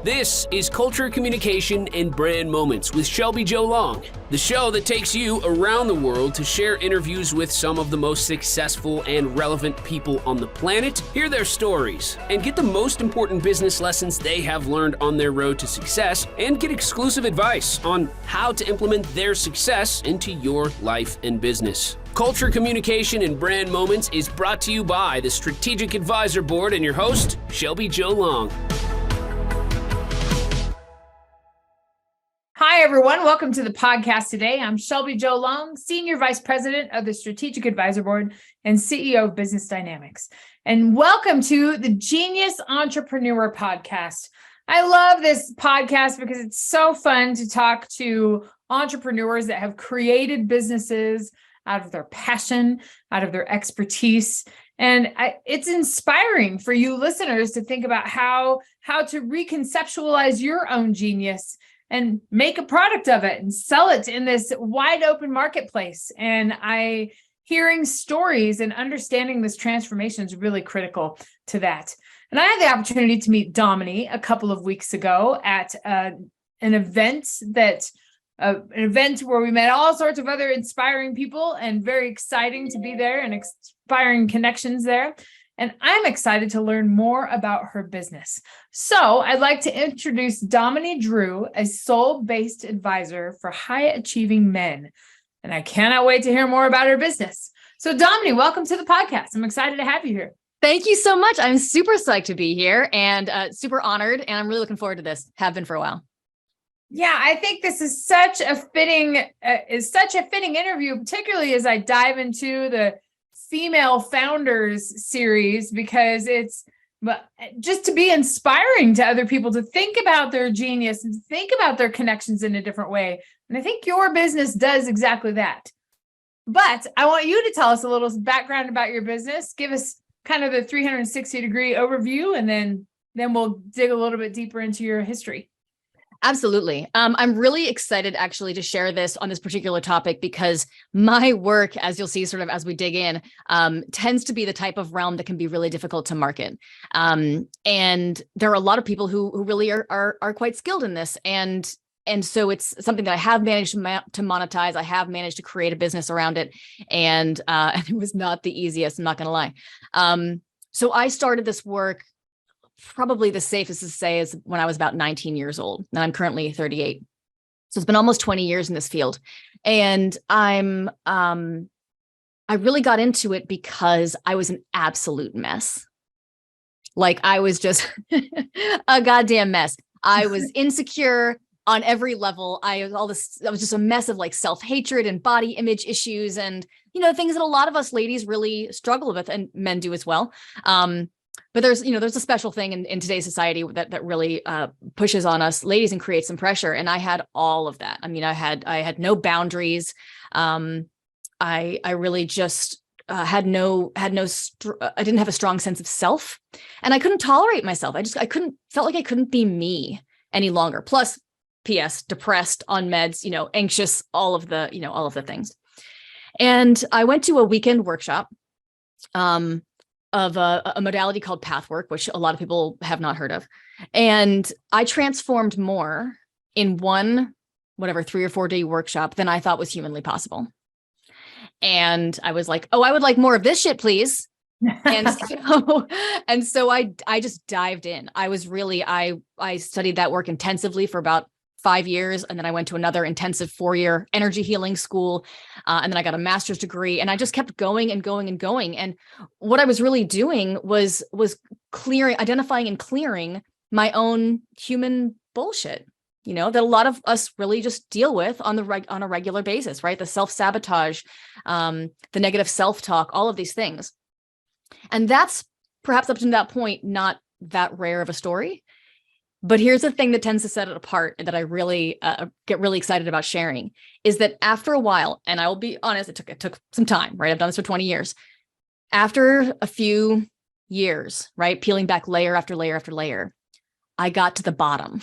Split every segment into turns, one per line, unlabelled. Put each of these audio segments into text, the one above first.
This is Culture, Communication, and Brand Moments with Shelby Joe Long, the show that takes you around the world to share interviews with some of the most successful and relevant people on the planet, hear their stories, and get the most important business lessons they have learned on their road to success, and get exclusive advice on how to implement their success into your life and business. Culture, Communication, and Brand Moments is brought to you by the Strategic Advisor Board and your host, Shelby Joe Long.
Hi, everyone. Welcome to the podcast today. I'm Shelby Joe Long, Senior Vice President of the Strategic Advisor Board and CEO of Business Dynamics. And welcome to the Genius Entrepreneur Podcast. I love this podcast because it's so fun to talk to entrepreneurs that have created businesses out of their passion, out of their expertise. And it's inspiring for you listeners to think about how to reconceptualize your own genius and make a product of it and sell it in this wide open marketplace. And hearing stories and understanding this transformation is really critical to that. And I had the opportunity to meet Dominey a couple of weeks ago at an event where we met all sorts of other inspiring people, and very exciting to be there and inspiring connections there. And I'm excited to learn more about her business. So I'd like to introduce Dominey Drew, a soul-based advisor for high-achieving men. And I cannot wait to hear more about her business. So Dominey, welcome to the podcast. I'm excited to have you here.
Thank you so much. I'm super psyched to be here and super honored. And I'm really looking forward to this. Have been for a while.
Yeah, I think this is such a fitting interview, particularly as I dive into the Female Founders series, because it's just to be inspiring to other people to think about their genius and think about their connections in a different way. And I think your business does exactly that. But I want you to tell us a little background about your business. Give us kind of the 360-degree overview, and then we'll dig a little bit deeper into your history.
Absolutely. I'm really excited actually to share this on this particular topic because my work, as you'll see sort of as we dig in, tends to be the type of realm that can be really difficult to market. And there are a lot of people who really are quite skilled in this. And so it's something that I have managed to monetize. I have managed to create a business around it. And it was not the easiest, I'm not going to lie. So I started this work, probably the safest to say, is when I was about 19 years old, and I'm currently 38. So it's been almost 20 years in this field. And I really got into it because I was an absolute mess. Like I was just a goddamn mess. I was insecure on every level. I was just a mess of like self-hatred and body image issues and, things that a lot of us ladies really struggle with, and men do as well. But there's a special thing in today's society that really pushes on us ladies and creates some pressure. And I had all of that. I mean, I had no boundaries. I really just I didn't have a strong sense of self, and I couldn't tolerate myself. Felt like I couldn't be me any longer. Plus, P.S., depressed, on meds, anxious, all of the things. And I went to a weekend workshop, of a modality called pathwork, which a lot of people have not heard of. And I transformed more in one, 3 or 4 day workshop than I thought was humanly possible. And I was like, oh, I would like more of this shit, please. And so I just dived in. I studied that work intensively for about 5 years. And then I went to another intensive 4-year energy healing school. And then I got a master's degree, and I just kept going and going and going. And what I was really doing was identifying and clearing my own human bullshit, that a lot of us really just deal with on a regular basis, right? The self-sabotage, the negative self-talk, all of these things. And that's perhaps up to that point, not that rare of a story. But here's the thing that tends to set it apart and that I really get really excited about sharing, is that after a while, and I will be honest, it took some time, right? I've done this for 20 years. After a few years, right? Peeling back layer after layer after layer, I got to the bottom,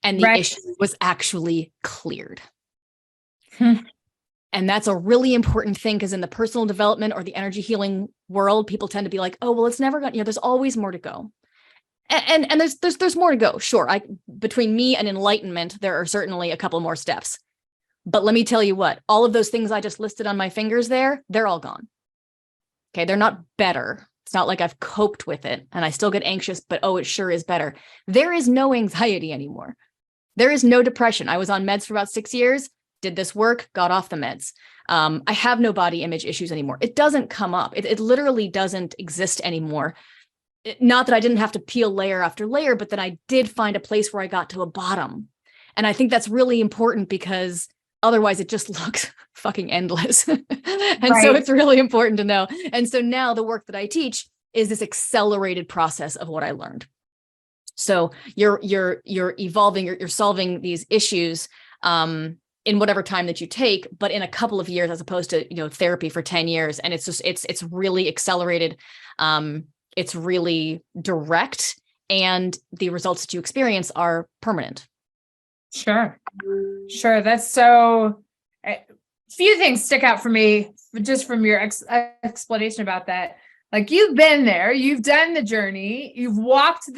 and the issue was actually cleared. And that's a really important thing, because in the personal development or the energy healing world, people tend to be like, oh, well, it's never going, there's always more to go. And there's more to go. Sure. Between me and enlightenment, there are certainly a couple more steps. But let me tell you what, all of those things I just listed on my fingers there, they're all gone. Okay. They're not better. It's not like I've coped with it and I still get anxious, but oh, it sure is better. There is no anxiety anymore. There is no depression. I was on meds for about 6 years, did this work, got off the meds. I have no body image issues anymore. It doesn't come up. It literally doesn't exist anymore. Not that I didn't have to peel layer after layer, but that I did find a place where I got to a bottom. And I think that's really important because otherwise it just looks fucking endless. And so it's really important to know. And so now the work that I teach is this accelerated process of what I learned. So you're evolving, you're solving these issues in whatever time that you take, but in a couple of years, as opposed to, therapy for 10 years. And it's really accelerated. It's really direct, and the results that you experience are permanent.
Sure. That's so, a few things stick out for me just from your explanation about that. Like, you've been there, you've done the journey, you've walked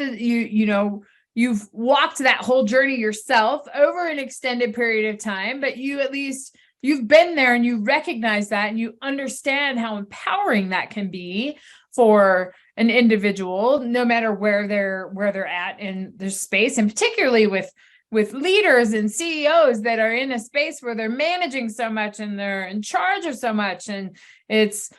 you've walked that whole journey yourself over an extended period of time, but you've been there and you recognize that and you understand how empowering that can be for an individual, no matter where they're at in their space, and particularly with leaders and CEOs that are in a space where they're managing so much and they're in charge of so much, and it's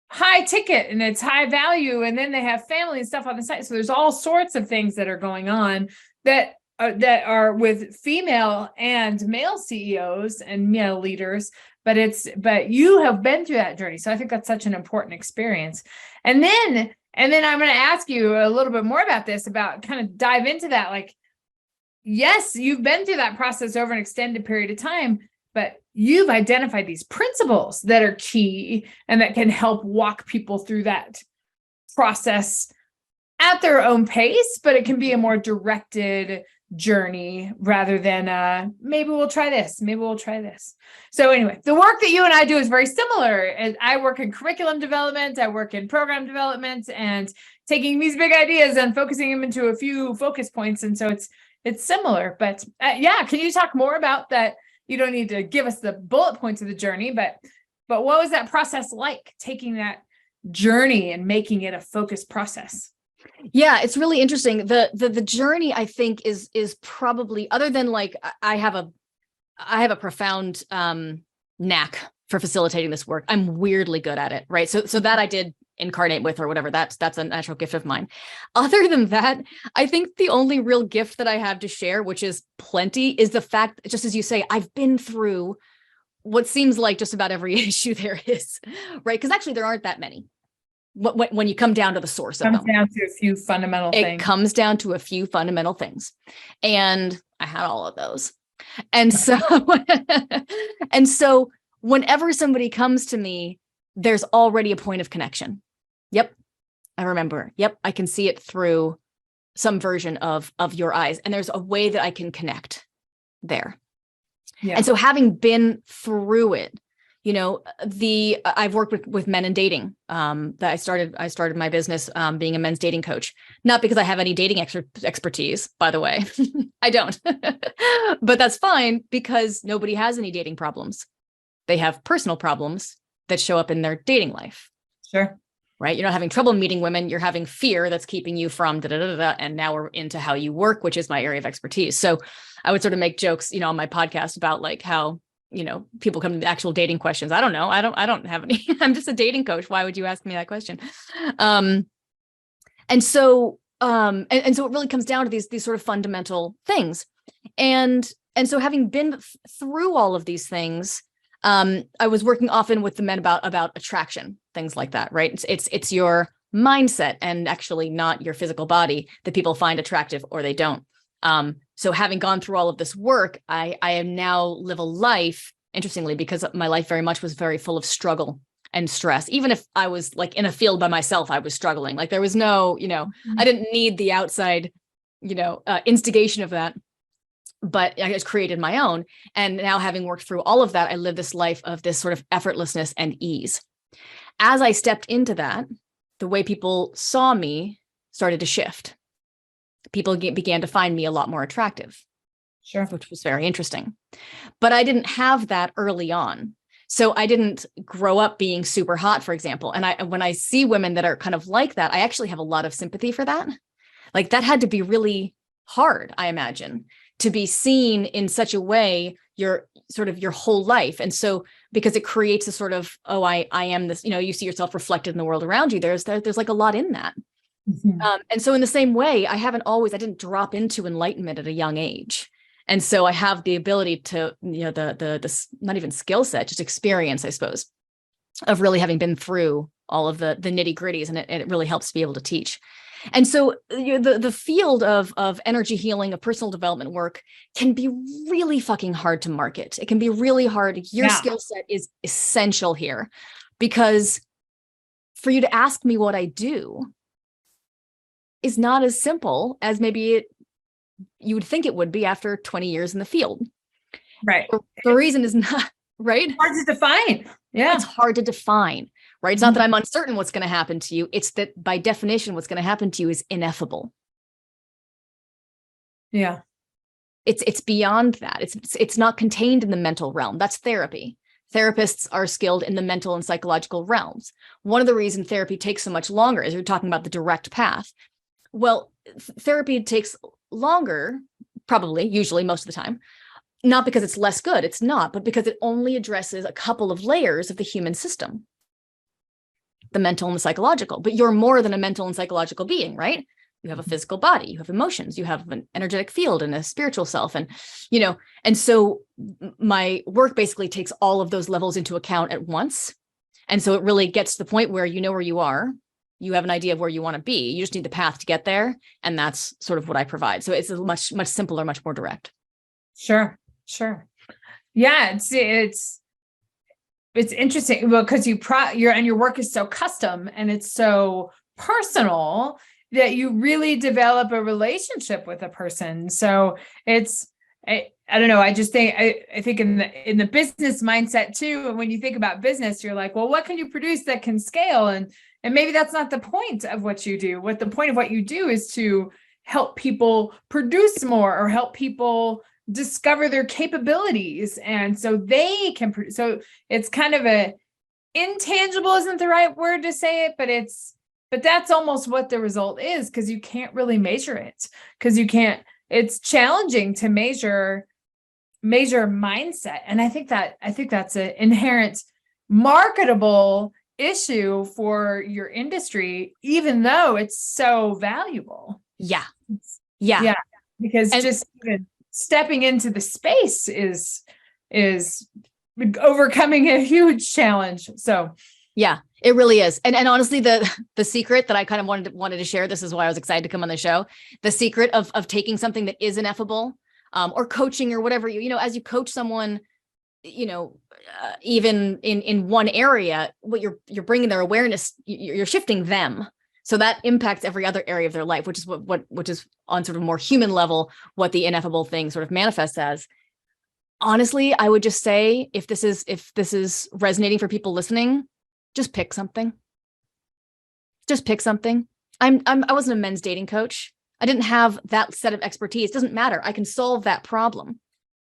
high ticket and it's high value, and then they have family and stuff on the side. So there's all sorts of things that are going on that are with female and male CEOs and male leaders, but you have been through that journey. So I think that's such an important experience. And then I'm going to ask you a little bit more about this, about kind of dive into that. Like, yes, you've been through that process over an extended period of time, but you've identified these principles that are key and that can help walk people through that process at their own pace, but it can be a more directed journey rather than maybe we'll try this, maybe we'll try this. So anyway, the work that you and I do is very similar. And I work in curriculum development, I work in program development, and taking these big ideas and focusing them into a few focus points. And so it's similar, but can you talk more about that? You don't need to give us the bullet points of the journey, but what was that process like, taking that journey and making it a focused process?
Yeah, it's really interesting. The journey, I think, is probably, other than like, I have a profound knack for facilitating this work. I'm weirdly good at it, right? So that I did incarnate with, or whatever. That's a natural gift of mine. Other than that, I think the only real gift that I have to share, which is plenty, is the fact, just as you say, I've been through what seems like just about every issue there is, right? Because actually there aren't that many. When you come down to the source of them,
it comes down to a few fundamental things.
It comes down to a few fundamental things. And I had all of those. And so, whenever somebody comes to me, there's already a point of connection. Yep. I remember. Yep. I can see it through some version of your eyes. And there's a way that I can connect there. Yeah. And so, having been through it, I've worked with men in dating. That I started my business being a men's dating coach, not because I have any dating expertise, by the way. I don't, but that's fine, because nobody has any dating problems. They have personal problems that show up in their dating life.
Sure.
Right. You're not having trouble meeting women. You're having fear that's keeping you from and now we're into how you work, which is my area of expertise. So I would sort of make jokes, on my podcast about like how, people come to the actual dating questions. I don't know. I don't have any. I'm just a dating coach. Why would you ask me that question? And so it really comes down to these sort of fundamental things. And so having been through all of these things, I was working often with the men about attraction, things like that, right? It's your mindset and actually not your physical body that people find attractive or they don't. So having gone through all of this work, I am now live a life, interestingly, because my life very much was very full of struggle and stress. Even if I was like in a field by myself, I was struggling. Like there was no, I didn't need the outside, instigation of that, but I just created my own. And now having worked through all of that, I live this life of this sort of effortlessness and ease. As I stepped into that, the way people saw me started to shift. People began to find me a lot more attractive,
Sure.
which was very interesting. But I didn't have that early on. So I didn't grow up being super hot, for example. And when I see women that are kind of like that, I actually have a lot of sympathy for that. Like that had to be really hard, I imagine, to be seen in such a way your whole life. And so because it creates a sort of, oh, I am this, you see yourself reflected in the world around you. There's like a lot in that.
Mhm.
And so in the same way, I didn't drop into enlightenment at a young age. And so I have the ability to, the not even skill set, just experience, I suppose, of really having been through all of the nitty gritties, and it really helps to be able to teach. And so the field of energy healing, of personal development work can be really fucking hard to market. It can be really hard. Your skill set is essential here, because for you to ask me what I do is not as simple as maybe you would think it would be after 20 years in the field.
Right.
The reason is not, right?
Hard to define. Yeah.
It's hard to define, right? It's not that I'm uncertain what's going to happen to you. It's that by definition, what's going to happen to you is ineffable.
Yeah.
It's beyond that. It's not contained in the mental realm. That's therapy. Therapists are skilled in the mental and psychological realms. One of the reasons therapy takes so much longer is you're talking about the direct path. Well, therapy takes longer, probably, usually, most of the time, not because it's less good. It's not, but because it only addresses a couple of layers of the human system, the mental and the psychological. But you're more than a mental and psychological being, right? You have a physical body, you have emotions, you have an energetic field and a spiritual self. And, and so my work basically takes all of those levels into account at once. And so it really gets to the point where you know where you are. You have an idea of where you want to be. You just need the path to get there. And that's sort of what I provide. So it's a much, much simpler, much more direct.
Sure. Yeah. It's interesting. Well, because your work is so custom and it's so personal that you really develop a relationship with a person. So I don't know. I just think, I think in the business mindset too. And when you think about business, you're like, well, what can you produce that can scale? And maybe that's not the point of what you do. What the point of what you do is to help people produce more or help people discover their capabilities. And so they can produce. So it's kind of intangible isn't the right word to say it, but that's almost what the result is, because you can't really measure it, because it's challenging to measure mindset. And I think that's an inherent marketable issue for your industry, even though it's so valuable.
Yeah.
Because just even stepping into the space is overcoming a huge challenge. So
yeah, it really is. And honestly, the secret that I kind of wanted to share, this is why I was excited to come on the show. The secret of taking something that is ineffable, or coaching or whatever, as you coach someone, even in one area, what you're bringing their awareness, you're shifting them. So that impacts every other area of their life, which is which is on sort of more human level, what the ineffable thing sort of manifests as. Honestly, I would just say, if this is resonating for people listening, just pick something. Just pick something. I wasn't a men's dating coach. I didn't have that set of expertise. It doesn't matter. I can solve that problem,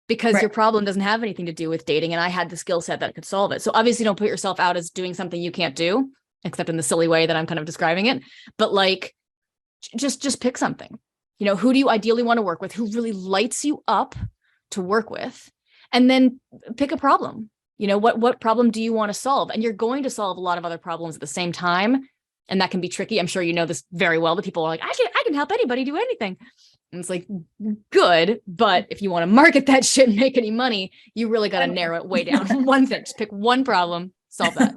because your problem doesn't have anything to do with dating. And I had the skill set that could solve it. So obviously don't put yourself out as doing something you can't do, except in the silly way that I'm kind of describing it. But like, just pick something. Who do you ideally want to work with? Who really lights you up to work with? And then pick a problem. What problem do you want to solve? And you're going to solve a lot of other problems at the same time. And that can be tricky. I'm sure you know this very well, that people are like, I can help anybody do anything. And it's like, good. But if you want to market that shit and make any money, you really got to narrow it way down. One thing, just pick one problem, solve that.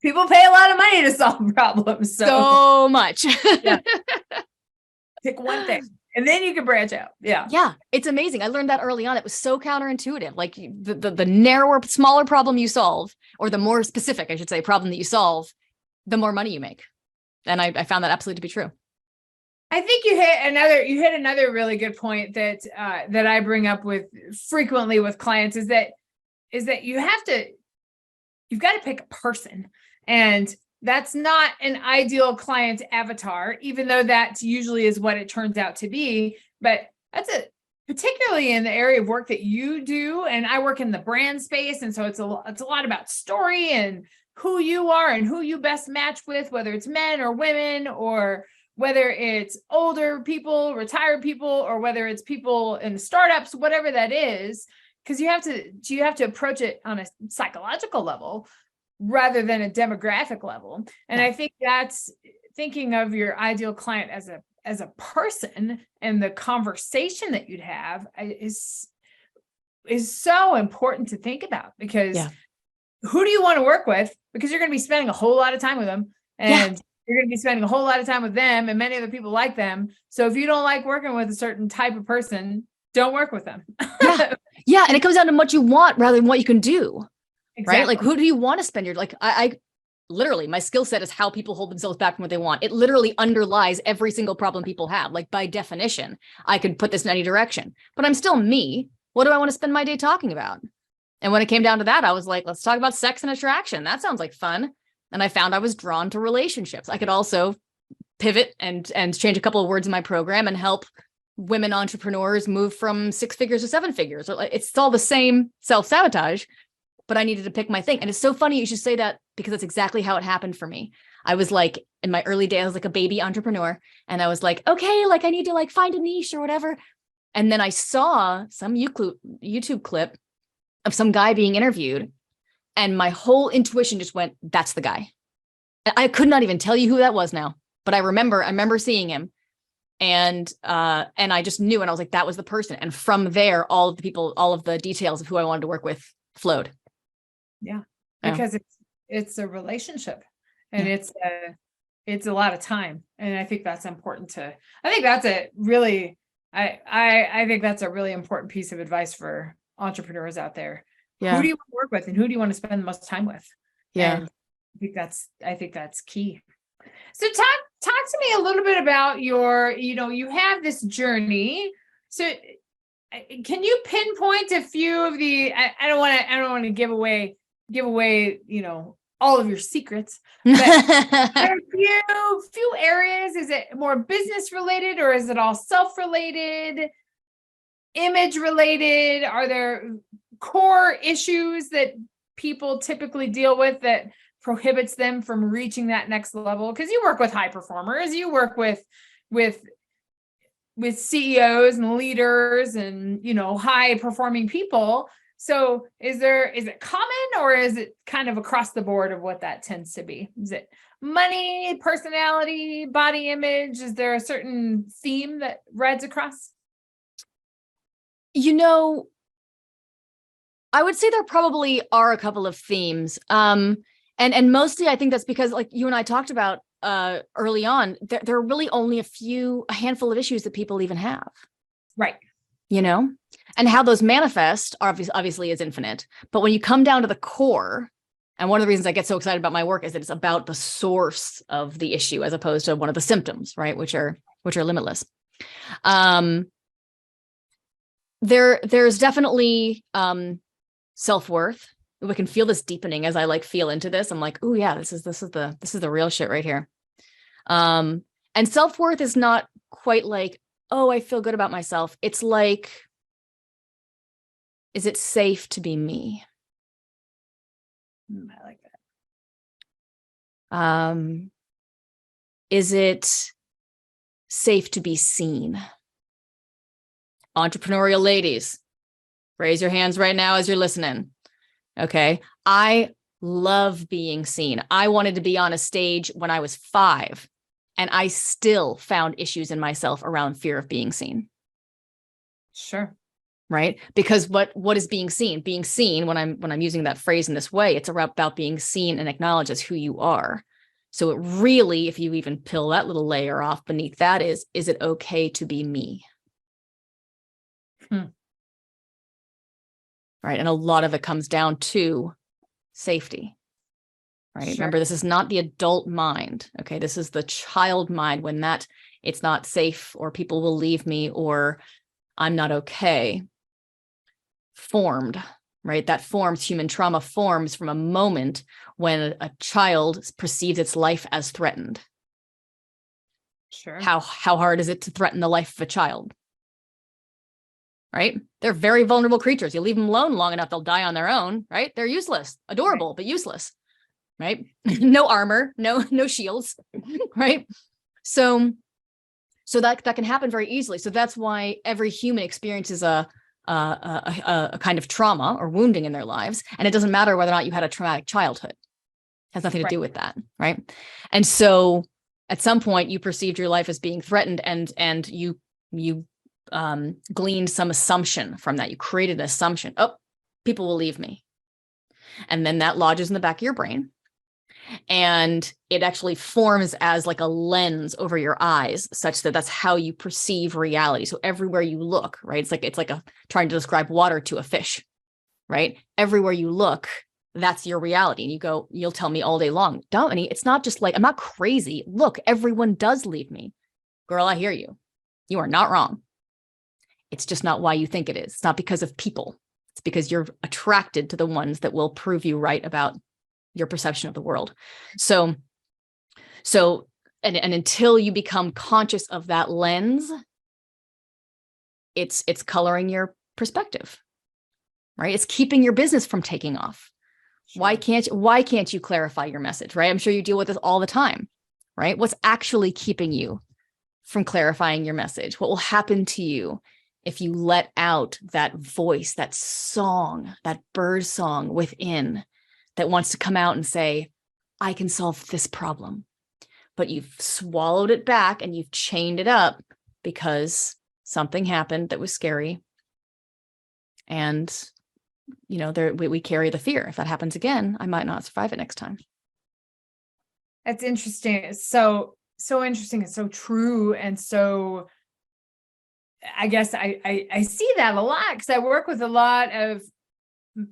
People pay a lot of money to solve problems.
So much.
Yeah. Pick one thing. And then you can branch out. Yeah.
Yeah. It's amazing. I learned that early on. It was so counterintuitive. Like the narrower, smaller problem you solve, or the more specific, I should say, problem that you solve, the more money you make. And I found that absolutely to be true.
I think you hit another really good point that I bring up frequently with clients is that you've got to pick a person. And that's not an ideal client avatar, even though that usually is what it turns out to be. But particularly in the area of work that you do, and I work in the brand space, and so it's a lot about story and who you are and who you best match with, whether it's men or women, or whether it's older people, retired people, or whether it's people in startups, whatever that is, because you have to approach it on a psychological level rather than a demographic level. And I think that's thinking of your ideal client as a person, and the conversation that you'd have is so important to think about, because who do you want to work with? Because you're going to be spending a whole lot of time with them, and you're going to be spending a whole lot of time with them and many other people like them. So if you don't like working with a certain type of person, don't work with them.
Yeah. And it comes down to what you want rather than what you can do.
Exactly.
Right? Like, who do you want to spend your, like, I literally, my skill set is how people hold themselves back from what they want. It literally underlies every single problem people have. Like, by definition, I could put this in any direction, but I'm still me. What do I want to spend my day talking about? And when it came down to that, I was like, let's talk about sex and attraction. That sounds like fun. And I found I was drawn to relationships. I could also pivot and change a couple of words in my program and help women entrepreneurs move from 6 figures to 7 figures. It's all the same self-sabotage, but I needed to pick my thing. And it's so funny you should say that, because that's exactly how it happened for me. I was like, in my early days, I was like a baby entrepreneur, and I was like, okay, like I need to like find a niche or whatever. And then I saw some YouTube clip of some guy being interviewed, and my whole intuition just went, that's the guy. I could not even tell you who that was now, but I remember seeing him, and I just knew, and I was like, that was the person. And from there, all of the details of who I wanted to work with flowed.
Yeah. Because it's a relationship, and it's a lot of time. And I think that's important I think that's a really important piece of advice for entrepreneurs out there.
Yeah.
Who do you want to work with, and who do you want to spend the most time with?
Yeah.
And I think that's key. So talk to me a little bit about your, you have this journey. So can you pinpoint a few of the, I don't want to give away, all of your secrets, but there are a few areas. Is it more business related, or is it all self-related, image related? Are there core issues that people typically deal with that prohibits them from reaching that next level? Because you work with high performers, you work with CEOs and leaders and, high performing people. So is it common, or is it kind of across the board of what that tends to be? Is it money, personality, body image? Is there a certain theme that rides across?
I would say there probably are a couple of themes. And mostly I think that's because, like you and I talked about early on, there are really only a handful of issues that people even have.
Right.
And how those manifest obviously is infinite. But when you come down to the core, and one of the reasons I get so excited about my work is that it's about the source of the issue as opposed to one of the symptoms, right? Which are limitless. There's definitely self-worth. We can feel this deepening as I feel into this. I'm like, oh yeah, this is the real shit right here. And self-worth is not quite like, oh, I feel good about myself. It's like, is it safe to be me?
I like that.
Is it safe to be seen? Entrepreneurial ladies, raise your hands right now as you're listening. Okay. I love being seen. I wanted to be on a stage when I was 5, and I still found issues in myself around fear of being seen.
Sure.
Right? Because what is being seen? Being seen, when I'm using that phrase in this way, it's about being seen and acknowledged as who you are. So it really, if you even peel that little layer off beneath that, is it okay to be me? Right. And a lot of it comes down to safety. Right.
Sure.
Remember, this is not the adult mind. Okay. This is the child mind, when it's not safe, or people will leave me, or I'm not okay, formed right? That forms, human trauma forms from a moment when a child perceives its life as threatened.
Sure.
How hard is it to threaten the life of a child? Right? They're very vulnerable creatures. You leave them alone long enough, they'll die on their own, right? They're useless, adorable, but useless, right? No armor, no shields, right? So that can happen very easily. So that's why every human experiences a kind of trauma or wounding in their lives. And it doesn't matter whether or not you had a traumatic childhood. It has nothing to do with that, right? And so at some point you perceived your life as being threatened, and you gleaned some assumption from that. You created an assumption. Oh, people will leave me. And then that lodges in the back of your brain. And it actually forms as like a lens over your eyes, such that that's how you perceive reality. So everywhere you look, right? It's like trying to describe water to a fish, right? Everywhere you look, that's your reality. And you'll tell me all day long, Dominey, it's not just like, I'm not crazy. Look, everyone does leave me. Girl, I hear you. You are not wrong. It's just not why you think it is. It's not because of people. It's because you're attracted to the ones that will prove you right about your perception of the world. So until you become conscious of that lens, it's coloring your perspective, right? It's keeping your business from taking off. Sure. Why can't you clarify your message, right? I'm sure you deal with this all the time, right? What's actually keeping you from clarifying your message? What will happen to you if you let out that voice, that song, that bird song within that wants to come out and say, I can solve this problem, but you've swallowed it back and you've chained it up because something happened that was scary. And, we carry the fear. If that happens again, I might not survive it next time.
That's interesting. It's so interesting. It's so true. And so I guess I see that a lot because I work with a lot of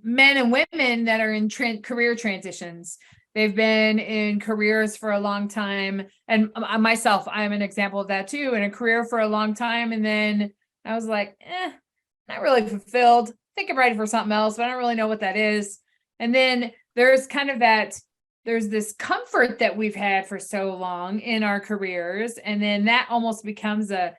men and women that are in career transitions. They've been in careers for a long time. And myself, I'm an example of that too, in a career for a long time. And then I was like, not really fulfilled. I think I'm ready for something else, but I don't really know what that is. And then there's kind of there's this comfort that we've had for so long in our careers. And then that almost becomes a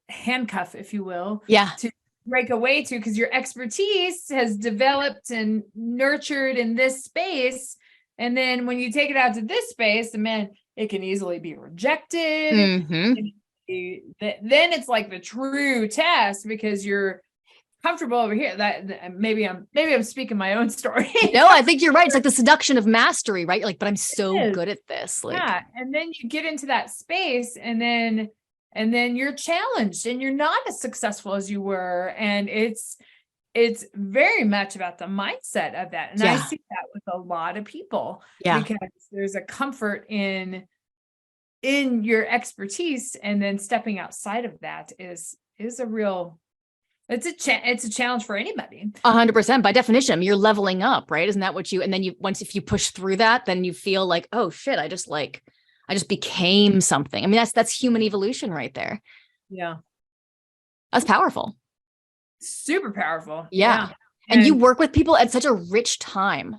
handcuff, if you will, to break away to, because your expertise has developed and nurtured in this space. And then when you take it out to this space, man, it can easily be rejected.
Mm-hmm.
Then it's like the true test because you're comfortable over here. That maybe I'm speaking my own story.
No, I think you're right. It's like the seduction of mastery, right? You're like, but I'm so good at this.
Yeah. And then you get into that space and then you're challenged and you're not as successful as you were. And it's very much about the mindset of that. And I see that with a lot of people because there's a comfort in your expertise. And then stepping outside of that is a real, it's a challenge for anybody.
100%. By definition, you're leveling up, right? Isn't that what and then if you push through that, then you feel like, oh shit, I just became something. I mean, that's human evolution right there.
Yeah.
That's powerful.
Super powerful.
Yeah. And you work with people at such a rich time,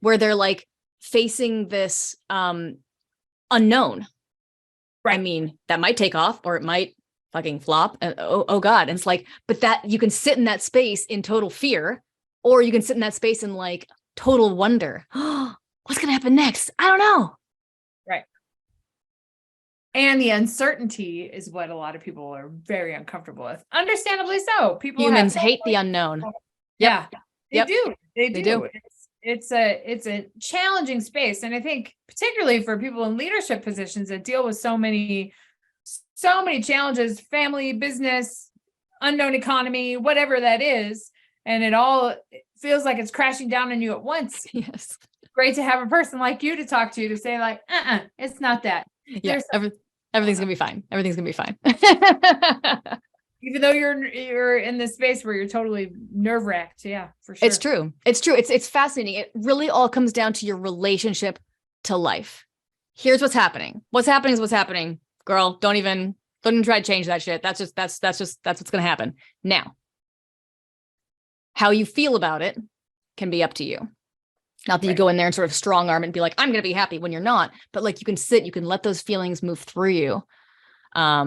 where they're like facing this unknown. Right. I mean, that might take off or it might fucking flop. Oh God. And it's like, but that you can sit in that space in total fear, or you can sit in that space in like total wonder. What's going to happen next? I don't know.
Right. And the uncertainty is what a lot of people are very uncomfortable with. Understandably so.
Humans hate the unknown.
Yeah, they do. They do. It's a challenging space. And I think particularly for people in leadership positions that deal with so many challenges, family, business, unknown economy, whatever that is. And it all feels like it's crashing down on you at once.
Yes.
Great to have a person like you to talk to say like, it's not that.
Yeah, everything's gonna be fine. Everything's gonna be fine.
Even though you're in this space where you're totally nerve-wracked. Yeah, for sure.
It's true. It's fascinating. It really all comes down to your relationship to life. Here's what's happening. What's happening is what's happening. Girl, don't even try to change that shit. That's what's gonna happen. Now, How you feel about it can be up to you. Not that you go in there and sort of strong arm and be like, I'm going to be happy, when you're not, but like you can sit, you can let those feelings move through you. I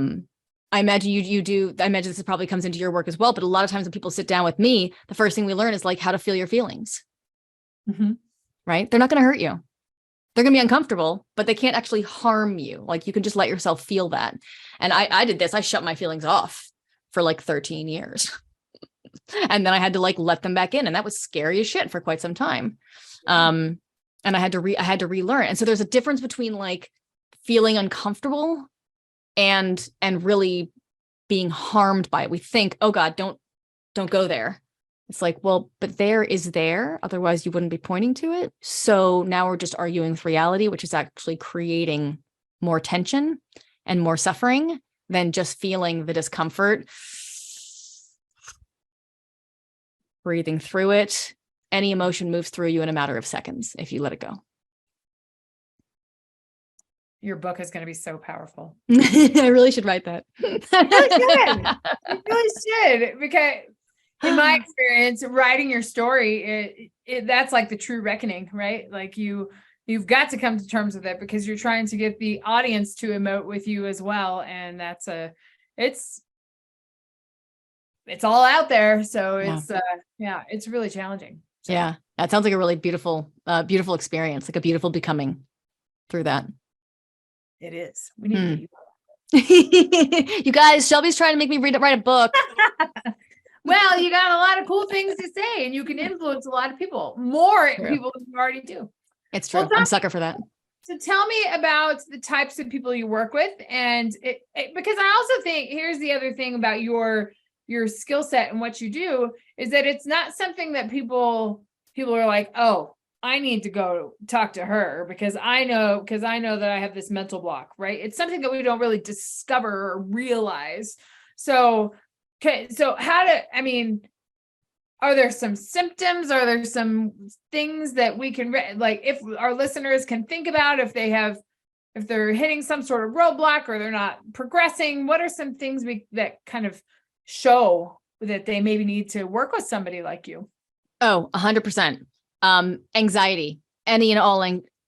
imagine I imagine this probably comes into your work as well, but a lot of times when people sit down with me, the first thing we learn is like how to feel your feelings, right? They're not going to hurt you. They're going to be uncomfortable, but they can't actually harm you. Like you can just let yourself feel that. And I did this. I shut my feelings off for like 13 years. And then I had to like let them back in. And that was scary as shit for quite some time. And I had to relearn. And so there's a difference between like feeling uncomfortable and really being harmed by it. We think, oh God, don't go there. It's like, well, but there is there. Otherwise you wouldn't be pointing to it. So now we're just arguing with reality, which is actually creating more tension and more suffering than just feeling the discomfort, breathing through it. Any emotion moves through you in a matter of seconds if you let it go.
Your book is going to be so powerful.
I really should write that.
You really should. You really should, because in my experience, writing your story, that's like the true reckoning, right? Like you've got to come to terms with it because you're trying to get the audience to emote with you as well. And it's all out there. So it's really challenging. So.
Yeah. That sounds like a really beautiful experience, like a beautiful becoming through that.
It is. We need
you guys, Shelby's trying to make me write a book.
Well, you got a lot of cool things to say and you can influence a lot of people, more people than you already do.
It's true. Well, I'm a sucker for that.
So tell me about the types of people you work with. And because I also think here's the other thing about your skill set and what you do is that it's not something that people are like, oh, I need to go talk to her because I know that I have this mental block, right? It's something that we don't really discover or realize. So, okay. So are there some symptoms? Are there some things that we can, like if our listeners can think about if they're hitting some sort of roadblock or they're not progressing, what are some things that kind of show that they maybe need to work with somebody like you?
Oh, 100%. Anxiety, any and all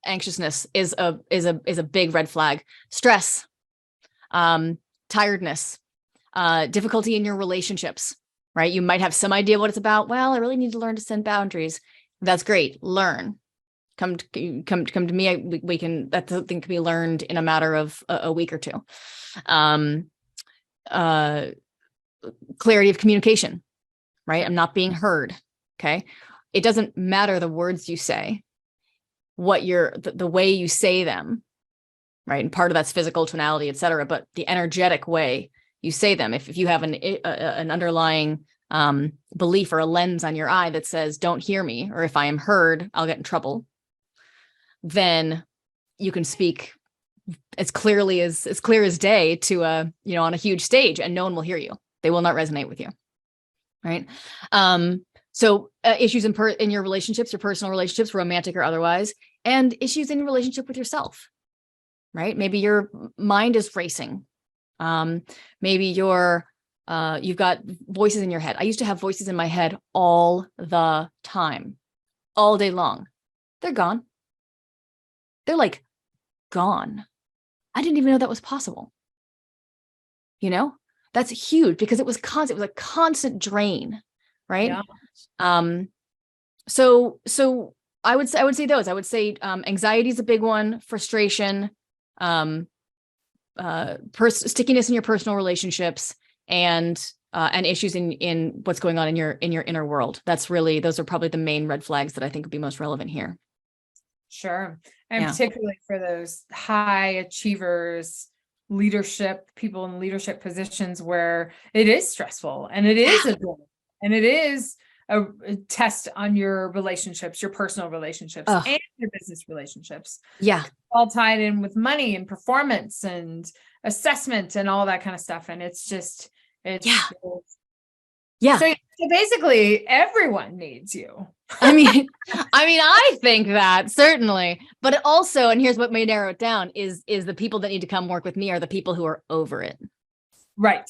anxiousness is a big red flag. Stress, tiredness, difficulty in your relationships, right? You might have some idea what it's about. Well, I really need to learn to set boundaries. That's great. Learn. Come to me. We can, that thing can be learned in a matter of a week or two. Clarity of communication, right? I'm not being heard. Okay. It doesn't matter the words you say, the way you say them, right? And part of that's physical tonality, et cetera, but the energetic way you say them. If you have an underlying belief or a lens on your eye that says, don't hear me, or if I am heard, I'll get in trouble, then you can speak as clear as day to on a huge stage and no one will hear you. They will not resonate with you. Right. So issues in your relationships, your personal relationships, romantic or otherwise, and issues in your relationship with yourself, right? Maybe your mind is racing. Maybe you've got voices in your head. I used to have voices in my head all the time, all day long. They're gone. They're like gone. I didn't even know that was possible. That's huge because it was constant. It was a constant drain. Right. Yeah. So I would say those. I would say anxiety is a big one. Frustration, stickiness in your personal relationships, and issues in what's going on in your inner world. Those are probably the main red flags that I think would be most relevant here.
Sure, and particularly for those high achievers. People in leadership positions where it is stressful and it is a goal. And it is a test on your relationships, your personal relationships and your business relationships. Yeah. All tied in with money and performance and assessment and all that kind of stuff. And it's So basically everyone needs you.
I mean, I think that certainly, but also, and here's what may narrow it down is the people that need to come work with me are the people who are over it.
Right.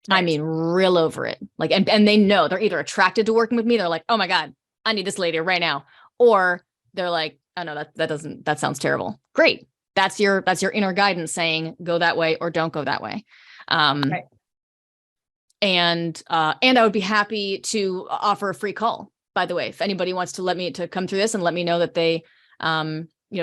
I mean, real over it. Like, and they know they're either attracted to working with me. They're like, oh my God, I need this lady right now. Or they're like, oh no, that sounds terrible. Great. That's your inner guidance saying go that way or don't go that way.
Right.
And I would be happy to offer a free call, by the way, if anybody wants to come through this and let me know that they,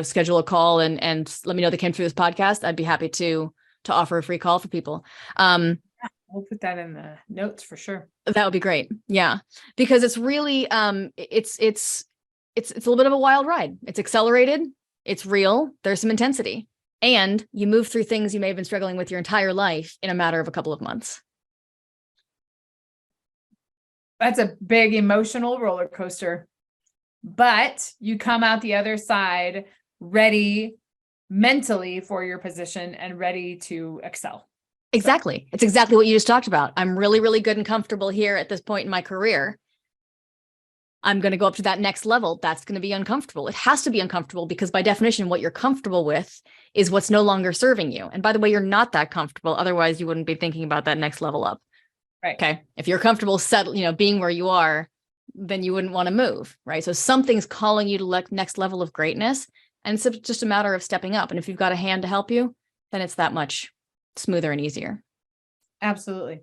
schedule a call and let me know they came through this podcast. I'd be happy to offer a free call for people.
We'll put that in the notes for sure.
That would be great. Yeah. Because it's really, it's a little bit of a wild ride. It's accelerated. It's real. There's some intensity, and you move through things you may have been struggling with your entire life in a matter of a couple of months.
That's a big emotional roller coaster, but you come out the other side ready mentally for your position and ready to excel.
Exactly. It's exactly what you just talked about. I'm really, really good and comfortable here at this point in my career. I'm going to go up to that next level. That's going to be uncomfortable. It has to be uncomfortable because by definition, what you're comfortable with is what's no longer serving you. And by the way, you're not that comfortable. Otherwise, you wouldn't be thinking about that next level up.
Right.
Okay. If you're comfortable being where you are, then you wouldn't want to move. Right. So something's calling you to next level of greatness. And it's just a matter of stepping up. And if you've got a hand to help you, then it's that much smoother and easier.
Absolutely.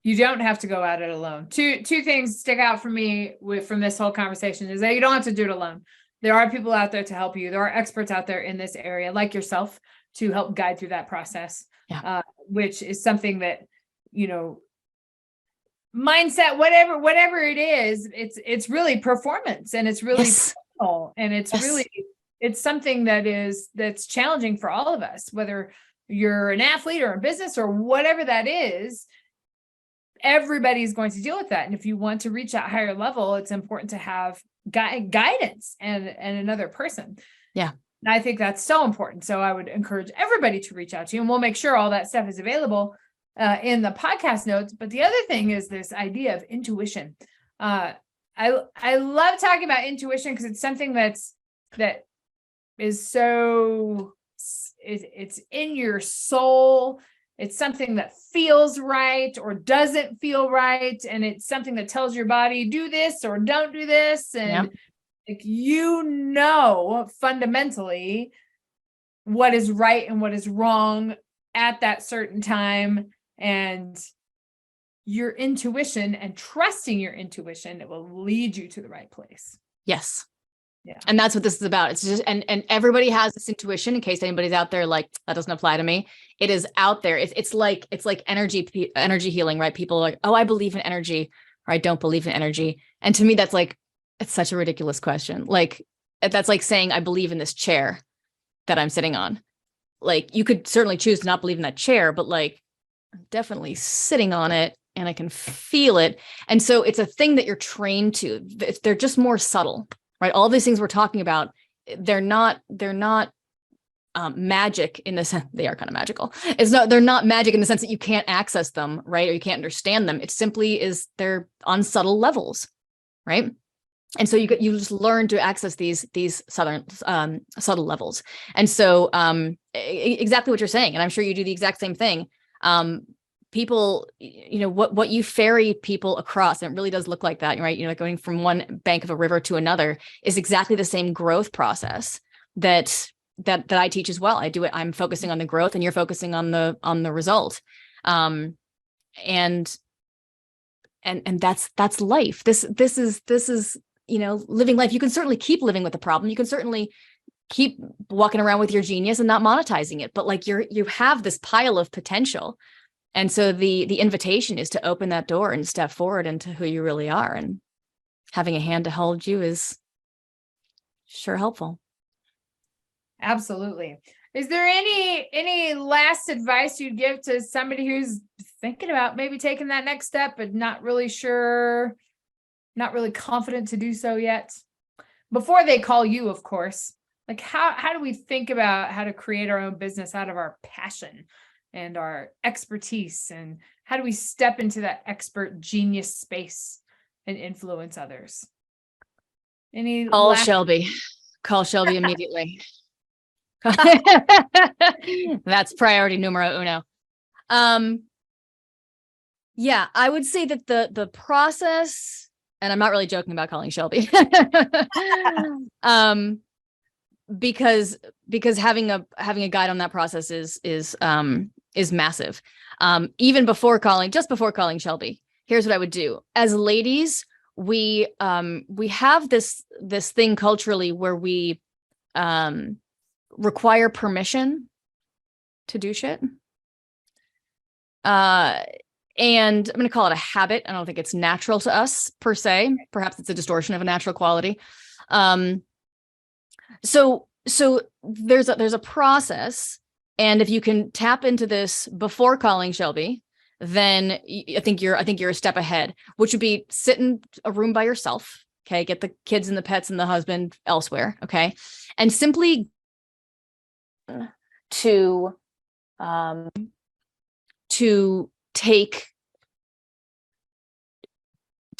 You don't have to go at it alone. Two things stick out for me from this whole conversation is that you don't have to do it alone. There are people out there to help you. There are experts out there in this area, like yourself, to help guide through that process, which is something that, mindset, whatever it is, it's really performance, and it's really personal, and it's something that's challenging for all of us, whether you're an athlete or a business or whatever that is. Everybody's going to deal with that. And if you want to reach that higher level, it's important to have guidance and another person.
Yeah.
And I think that's so important. So I would encourage everybody to reach out to you, and we'll make sure all that stuff is available in the podcast notes. But the other thing is this idea of intuition. I love talking about intuition because it's something that is so, it's in your soul. It's something that feels right or doesn't feel right. And it's something that tells your body, do this or don't do this. And fundamentally what is right and what is wrong at that certain time. And your intuition and trusting your intuition, it will lead you to the right place.
Yes.
Yeah.
And that's what this is about. It's just, and everybody has this intuition, in case anybody's out there like, that doesn't apply to me. It is out there. It's like energy healing, right? People are like, oh, I believe in energy, or I don't believe in energy. And to me, that's like, it's such a ridiculous question. Like, that's like saying, I believe in this chair that I'm sitting on. Like, you could certainly choose to not believe in that chair, but like, I'm definitely sitting on it and I can feel it. And so it's a thing that you're trained to. They're just more subtle. Right. All these things we're talking about, they're not magic in the sense they are kind of magical. They're not magic in the sense that you can't access them, right? Or you can't understand them. It simply is, they're on subtle levels. Right. And so you just learn to access these subtle levels. And so exactly what you're saying. And I'm sure you do the exact same thing. People, what you ferry people across, and it really does look like that, right? Like going from one bank of a river to another is exactly the same growth process that I teach as well. I do it. I'm focusing on the growth and you're focusing on the result. And that's life. This is, living life. You can certainly keep living with the problem. You can certainly keep walking around with your genius and not monetizing it, but like you have this pile of potential. And so the invitation is to open that door and step forward into who you really are. And having a hand to hold you is sure helpful.
Absolutely. Is there any last advice you'd give to somebody who's thinking about maybe taking that next step, but not really sure, not really confident to do so yet? Before they call you, of course. Like how do we think about how to create our own business out of our passion and our expertise, and how do we step into that expert genius space and influence others?
Call Shelby immediately. That's priority numero uno. Yeah, I would say that the process, and I'm not really joking about calling Shelby, because having a guide on that process is massive. Even just before calling Shelby, here's what I would do. As ladies, we have this thing culturally where we require permission to do shit. And I'm going to call it a habit. I don't think it's natural to us per se. Perhaps it's a distortion of a natural quality. So there's a process, and if you can tap into this before calling Shelby, then I think you're a step ahead, which would be sit in a room by yourself. Okay. Get the kids and the pets and the husband elsewhere. Okay. And simply to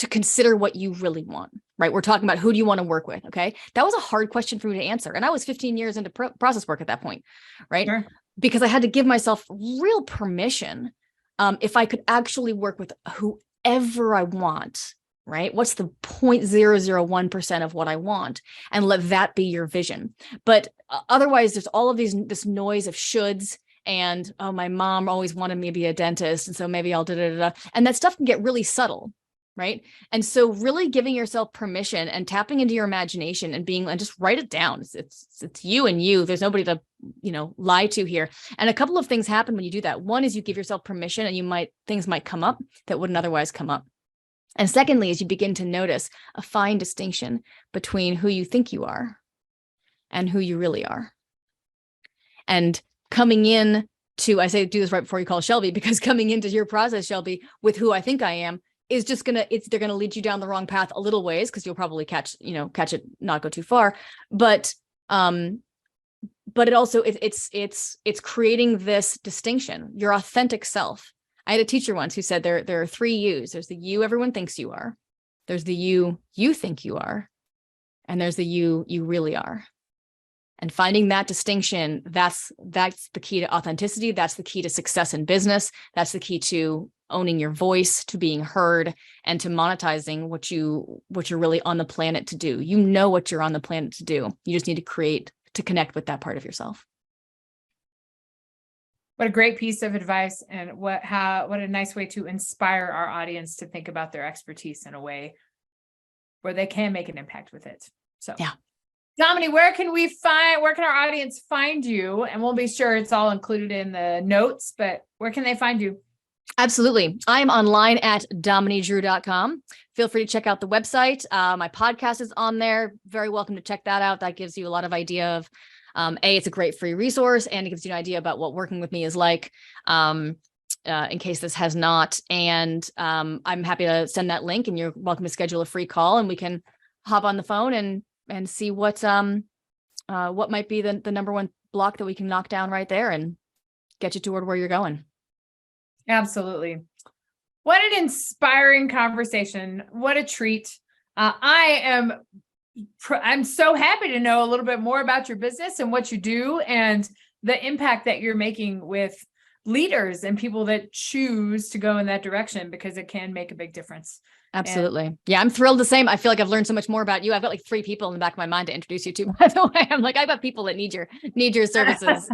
consider what you really want, right? We're talking about who do you want to work with? Okay. That was a hard question for me to answer. And I was 15 years into process work at that point, right? Sure. Because I had to give myself real permission. If I could actually work with whoever I want, right? What's the 0.001% of what I want, and let that be your vision. But otherwise there's all of this noise of shoulds, and, oh, my mom always wanted me to be a dentist, and so maybe I'll da-da-da-da. And that stuff can get really subtle, right? And so really giving yourself permission and tapping into your imagination and just write it down. It's you and you. There's nobody to, lie to here. And a couple of things happen when you do that. One is you give yourself permission, and things might come up that wouldn't otherwise come up. And secondly, is you begin to notice a fine distinction between who you think you are and who you really are. And coming in to, I say do this right before you call Shelby, because coming into your process, Shelby, with who I think I am, is just they're gonna lead you down the wrong path a little ways, because you'll probably catch it, not go too far. But it also it's creating this distinction, your authentic self. I had a teacher once who said there are 3 yous. There's the you everyone thinks you are, there's the you think you are, and there's the you really are. And finding that distinction, that's the key to authenticity. That's the key to success in business. That's the key to owning your voice, to being heard, and to monetizing what you're really on the planet to do. You know what you're on the planet to do. You just need to connect with that part of yourself.
What a great piece of advice, and what a nice way to inspire our audience to think about their expertise in a way where they can make an impact with it. So yeah. Dominey, where can our audience find you? And we'll be sure it's all included in the notes, but where can they find you?
Absolutely. I'm online at DomineyDrew.com. Feel free to check out the website. My podcast is on there. Very welcome to check that out. That gives you a lot of idea of, it's a great free resource, and it gives you an idea about what working with me is like, in case this has not. And I'm happy to send that link, and you're welcome to schedule a free call, and we can hop on the phone and see what might be the number one block that we can knock down right there and get you toward where you're going.
Absolutely. What an inspiring conversation. What a treat. I'm so happy to know a little bit more about your business and what you do, and the impact that you're making with leaders and people that choose to go in that direction, because it can make a big difference.
Absolutely. Yeah, I'm thrilled the same. I feel like I've learned so much more about you. I've got like 3 people in the back of my mind to introduce you to, by the way. I'm like, I've got people that need your services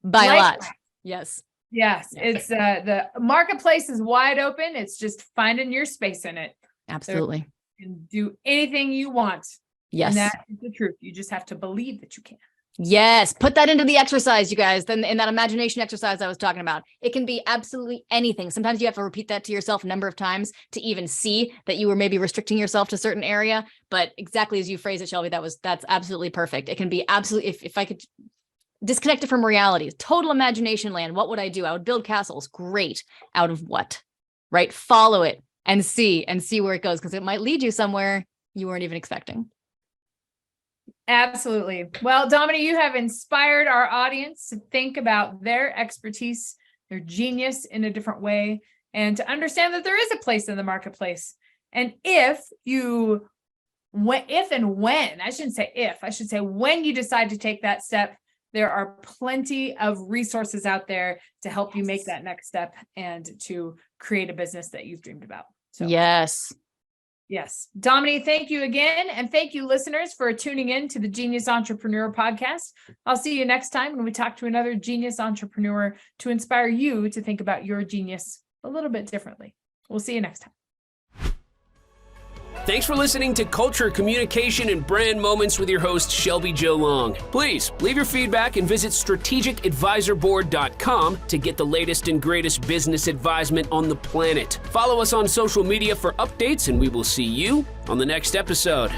by a lot. Yes.
Yes. It's the marketplace is wide open. It's just finding your space in it.
Absolutely.
So you can do anything you want.
Yes.
And that is the truth. You just have to believe that you can.
Yes. Put that into the exercise, you guys. Then in that imagination exercise I was talking about, it can be absolutely anything. Sometimes you have to repeat that to yourself a number of times to even see that you were maybe restricting yourself to a certain area. But exactly as you phrased it, Shelby, that's absolutely perfect. It can be absolutely, if I could disconnect it from reality, total imagination land, what would I do? I would build castles. Great. Out of what? Right? Follow it and see where it goes, because it might lead you somewhere you weren't even expecting.
Absolutely. Well, Dominey, you have inspired our audience to think about their expertise, their genius in a different way, and to understand that there is a place in the marketplace. And I should say when you decide to take that step, there are plenty of resources out there to help you make that next step and to create a business that you've dreamed about. So
Yes.
Dominey, thank you again. And thank you, listeners, for tuning in to the Genius Entrepreneur Podcast. I'll see you next time when we talk to another genius entrepreneur to inspire you to think about your genius a little bit differently. We'll see you next time.
Thanks for listening to Culture, Communication, and Brand Moments with your host, Shelby Jo Long. Please leave your feedback and visit strategicadvisorboard.com to get the latest and greatest business advisement on the planet. Follow us on social media for updates, and we will see you on the next episode.